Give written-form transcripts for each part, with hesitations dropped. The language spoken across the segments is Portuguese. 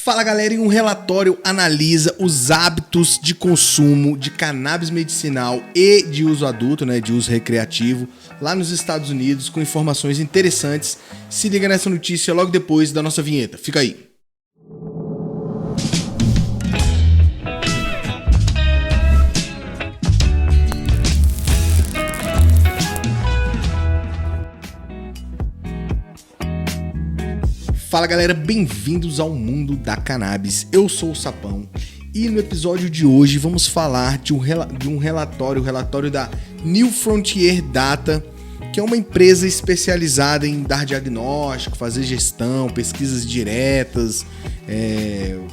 Fala galera, em um relatório analisa os hábitos de consumo de cannabis medicinal e de uso adulto, de uso recreativo, lá nos Estados Unidos, com informações interessantes. Se liga nessa notícia logo depois da nossa vinheta, fica aí. Fala galera, bem-vindos ao mundo da cannabis, eu sou o Sapão e no episódio de hoje vamos falar de um relatório, o relatório da New Frontier Data, que é uma empresa especializada em dar diagnóstico, fazer gestão, pesquisas diretas,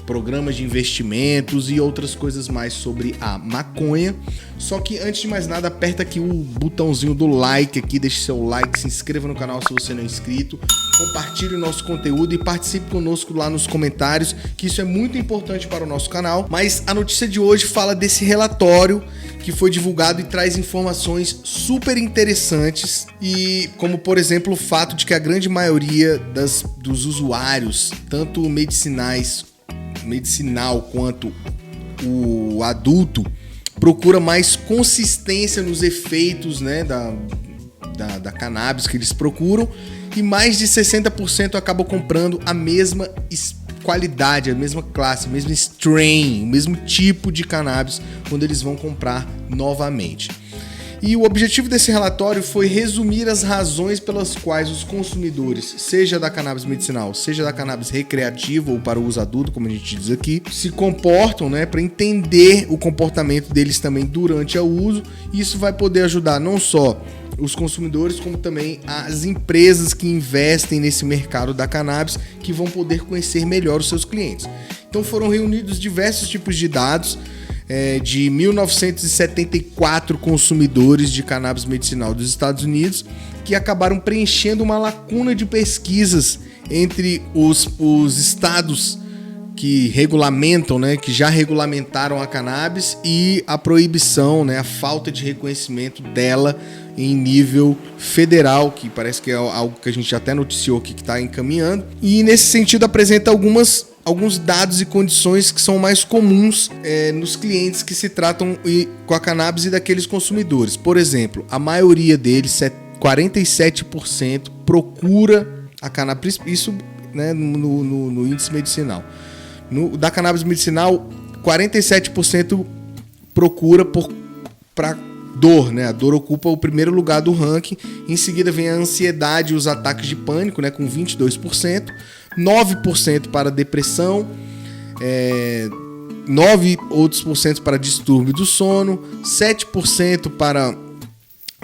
programas de investimentos e outras coisas mais sobre a maconha. Só que antes de mais nada, aperta aqui o botãozinho do like aqui, deixe seu like, se inscreva no canal se você não é inscrito, compartilhe o nosso conteúdo e participe conosco lá nos comentários, que isso é muito importante para o nosso canal. Mas a notícia de hoje fala desse relatório que foi divulgado e traz informações super interessantes, e como por exemplo o fato de que a grande maioria dos usuários, tanto medicinal quanto o adulto, procura mais consistência nos efeitos da cannabis que eles procuram, e mais de 60% acabam comprando a mesma qualidade, a mesma classe, o mesmo strain, o mesmo tipo de cannabis quando eles vão comprar novamente. E o objetivo desse relatório foi resumir as razões pelas quais os consumidores, seja da cannabis medicinal, seja da cannabis recreativa ou para o uso adulto, como a gente diz aqui, se comportam, para entender o comportamento deles também durante o uso. E isso vai poder ajudar não só os consumidores, como também as empresas que investem nesse mercado da cannabis, que vão poder conhecer melhor os seus clientes. Então foram reunidos diversos tipos de dados, de 1974 consumidores de cannabis medicinal dos Estados Unidos, que acabaram preenchendo uma lacuna de pesquisas entre os estados que regulamentam, que já regulamentaram a cannabis, e a proibição, a falta de reconhecimento dela em nível federal, que parece que é algo que a gente até noticiou aqui que está encaminhando. E nesse sentido apresenta alguns dados e condições que são mais comuns nos clientes que se tratam com a cannabis e daqueles consumidores. Por exemplo, a maioria deles, 47%, procura a cannabis, isso no índice medicinal. Da cannabis medicinal, 47% procura para dor, A dor ocupa o primeiro lugar do ranking. Em seguida vem a ansiedade e os ataques de pânico, com 22%. 9% para depressão, 9 outros por cento para distúrbio do sono, 7% para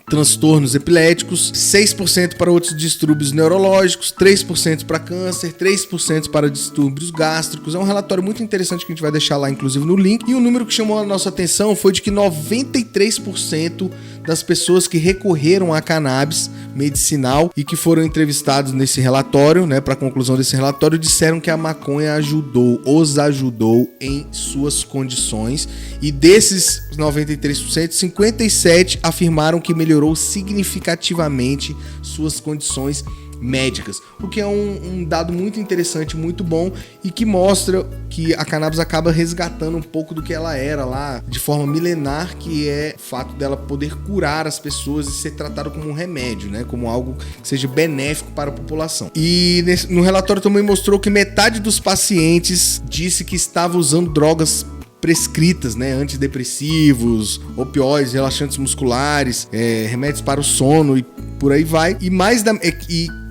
transtornos epiléticos, 6% para outros distúrbios neurológicos, 3% para câncer, 3% para distúrbios gástricos. É um relatório muito interessante que a gente vai deixar lá, inclusive, no link. E o número que chamou a nossa atenção foi de que 93% das pessoas que recorreram à cannabis medicinal e que foram entrevistados nesse relatório, para a conclusão desse relatório, disseram que a maconha os ajudou em suas condições. E desses 93%, 57% afirmaram que melhorou significativamente suas condições médicas, o que é um dado muito interessante, muito bom, e que mostra que a cannabis acaba resgatando um pouco do que ela era lá de forma milenar, que é o fato dela poder curar as pessoas e ser tratada como um remédio, como algo que seja benéfico para a população. E no relatório também mostrou que metade dos pacientes disse que estava usando drogas prescritas, antidepressivos, opioides, relaxantes musculares, remédios para o sono e por aí vai.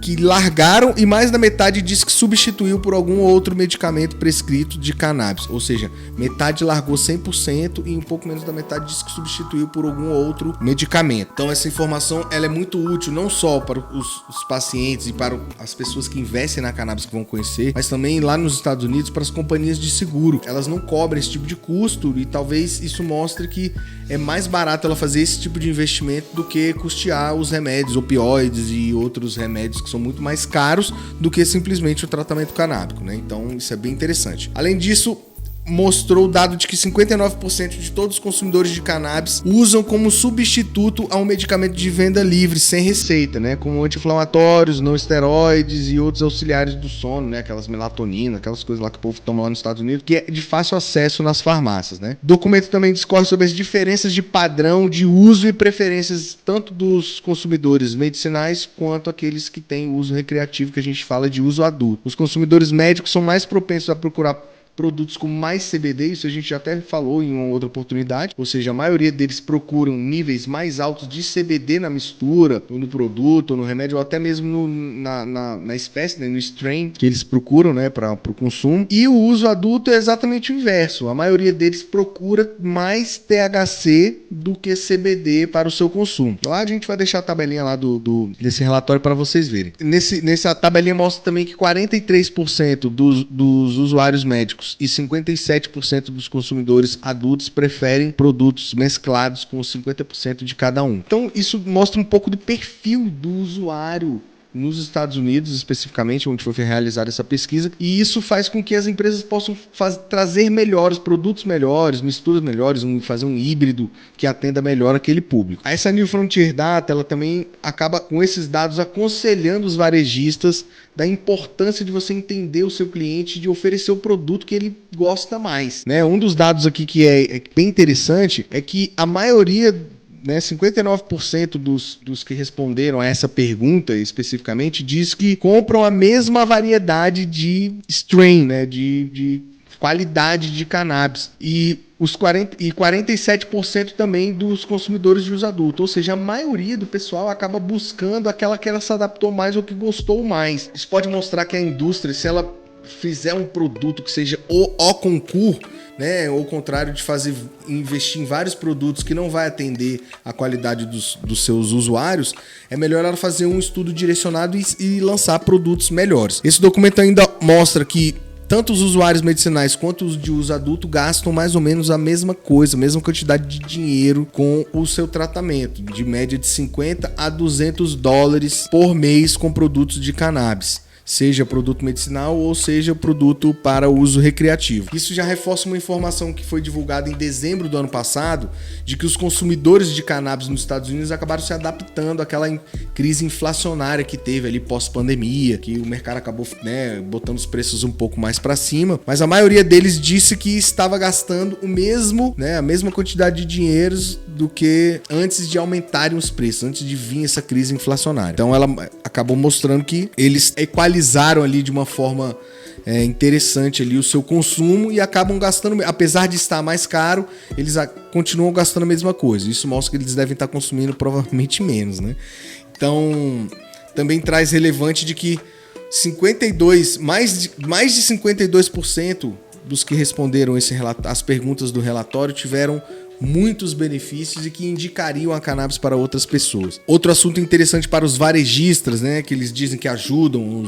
Que largaram, e mais da metade disse que substituiu por algum outro medicamento prescrito de cannabis. Ou seja, metade largou 100% e um pouco menos da metade disse que substituiu por algum outro medicamento. Então essa informação ela é muito útil não só para os pacientes e para as pessoas que investem na cannabis, que vão conhecer, mas também lá nos Estados Unidos para as companhias de seguro. Elas não cobrem esse tipo de custo, e talvez isso mostre que é mais barato ela fazer esse tipo de investimento do que custear os remédios, opioides e outros remédios que são muito mais caros do que simplesmente o tratamento canábico, Então isso é bem interessante. Além disso, mostrou o dado de que 59% de todos os consumidores de cannabis usam como substituto a um medicamento de venda livre, sem receita, né? Como anti-inflamatórios, não esteroides e outros auxiliares do sono, né? Aquelas melatonina, aquelas coisas lá que o povo toma lá nos Estados Unidos, que é de fácil acesso nas farmácias, né? O documento também discorre sobre as diferenças de padrão de uso e preferências tanto dos consumidores medicinais quanto aqueles que têm uso recreativo, que a gente fala de uso adulto. Os consumidores médicos são mais propensos a procurar produtos com mais CBD, isso a gente já até falou em uma outra oportunidade, ou seja, a maioria deles procuram níveis mais altos de CBD na mistura, ou no produto, ou no remédio, ou até mesmo na espécie, né, no strain que eles procuram, né, para o consumo. E o uso adulto é exatamente o inverso, a maioria deles procura mais THC do que CBD para o seu consumo. Lá a gente vai deixar a tabelinha lá desse relatório para vocês verem. Nessa tabelinha mostra também que 43% dos usuários médicos e 57% dos consumidores adultos preferem produtos mesclados com 50% de cada um. Então, isso mostra um pouco do perfil do usuário nos Estados Unidos, especificamente, onde foi realizada essa pesquisa, e isso faz com que as empresas possam trazer melhores produtos, melhores, misturas melhores, fazer um híbrido que atenda melhor aquele público. Essa New Frontier Data, ela também acaba com esses dados aconselhando os varejistas da importância de você entender o seu cliente, de oferecer o produto que ele gosta mais, né? Um dos dados aqui que é bem interessante é que a maioria, né, 59% dos que responderam a essa pergunta especificamente diz que compram a mesma variedade de strain, né, de qualidade de cannabis. E 47% também dos consumidores de uso adulto. Ou seja, a maioria do pessoal acaba buscando aquela que ela se adaptou mais ou que gostou mais. Isso pode mostrar que a indústria, se ela fizer um produto que seja o concurso, né, ou ao contrário de investir em vários produtos que não vai atender a qualidade dos seus usuários, é melhor ela fazer um estudo direcionado e lançar produtos melhores. Esse documento ainda mostra que tanto os usuários medicinais quanto os de uso adulto gastam mais ou menos a mesma coisa, a mesma quantidade de dinheiro com o seu tratamento, de média de 50 a 200 dólares por mês com produtos de cannabis, seja produto medicinal ou seja produto para uso recreativo. Isso já reforça uma informação que foi divulgada em dezembro do ano passado, de que os consumidores de cannabis nos Estados Unidos acabaram se adaptando àquela crise inflacionária que teve ali pós-pandemia, que o mercado acabou, né, botando os preços um pouco mais para cima, mas a maioria deles disse que estava gastando o mesmo, né, a mesma quantidade de dinheiros do que antes de aumentarem os preços, antes de vir essa crise inflacionária. Então ela acabou mostrando que eles equalizaram ali de uma forma interessante ali o seu consumo e acabam gastando, apesar de estar mais caro, eles continuam gastando a mesma coisa. Isso mostra que eles devem estar consumindo provavelmente menos, né? Então, também traz relevante de que mais de 52% dos que responderam as perguntas do relatório tiveram muitos benefícios e que indicariam a cannabis para outras pessoas. Outro assunto interessante para os varejistas, né, que eles dizem que ajudam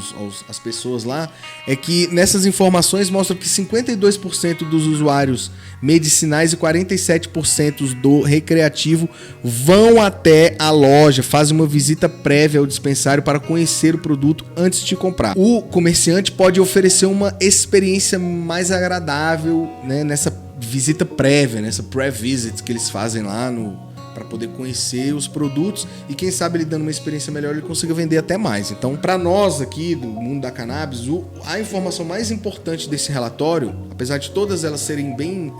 as pessoas lá, é que nessas informações mostram que 52% dos usuários medicinais e 47% do recreativo vão até a loja, fazem uma visita prévia ao dispensário para conhecer o produto antes de comprar. O comerciante pode oferecer uma experiência mais agradável, né, nessa visita prévia, nessa pré-visit que eles fazem lá para poder conhecer os produtos e quem sabe ele dando uma experiência melhor ele consiga vender até mais. Então, para nós aqui do mundo da cannabis, a informação mais importante desse relatório, apesar de todas elas serem bem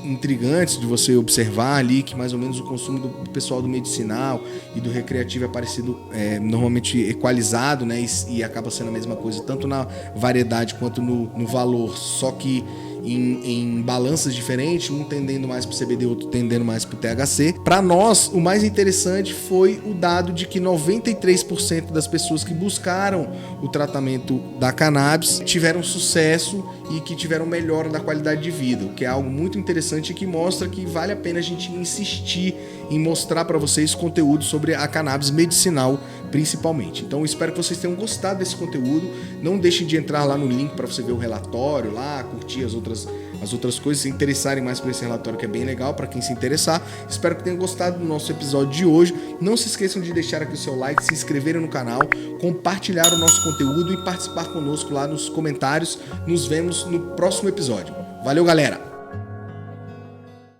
intrigantes de você observar ali que mais ou menos o consumo do pessoal do medicinal e do recreativo é parecido, normalmente equalizado, né, e acaba sendo a mesma coisa tanto na variedade quanto no valor, só que em balanças diferentes, um tendendo mais para o CBD, outro tendendo mais para o THC. Para nós, o mais interessante foi o dado de que 93% das pessoas que buscaram o tratamento da cannabis tiveram sucesso e que tiveram melhora da qualidade de vida, o que é algo muito interessante e que mostra que vale a pena a gente insistir em mostrar para vocês conteúdo sobre a cannabis medicinal, principalmente. Então, espero que vocês tenham gostado desse conteúdo. Não deixem de entrar lá no link para você ver o relatório lá, curtir as outras coisas, se interessarem mais por esse relatório, que é bem legal para quem se interessar. Espero que tenham gostado do nosso episódio de hoje. Não se esqueçam de deixar aqui o seu like, se inscreverem no canal, compartilhar o nosso conteúdo e participar conosco lá nos comentários. Nos vemos no próximo episódio. Valeu, galera!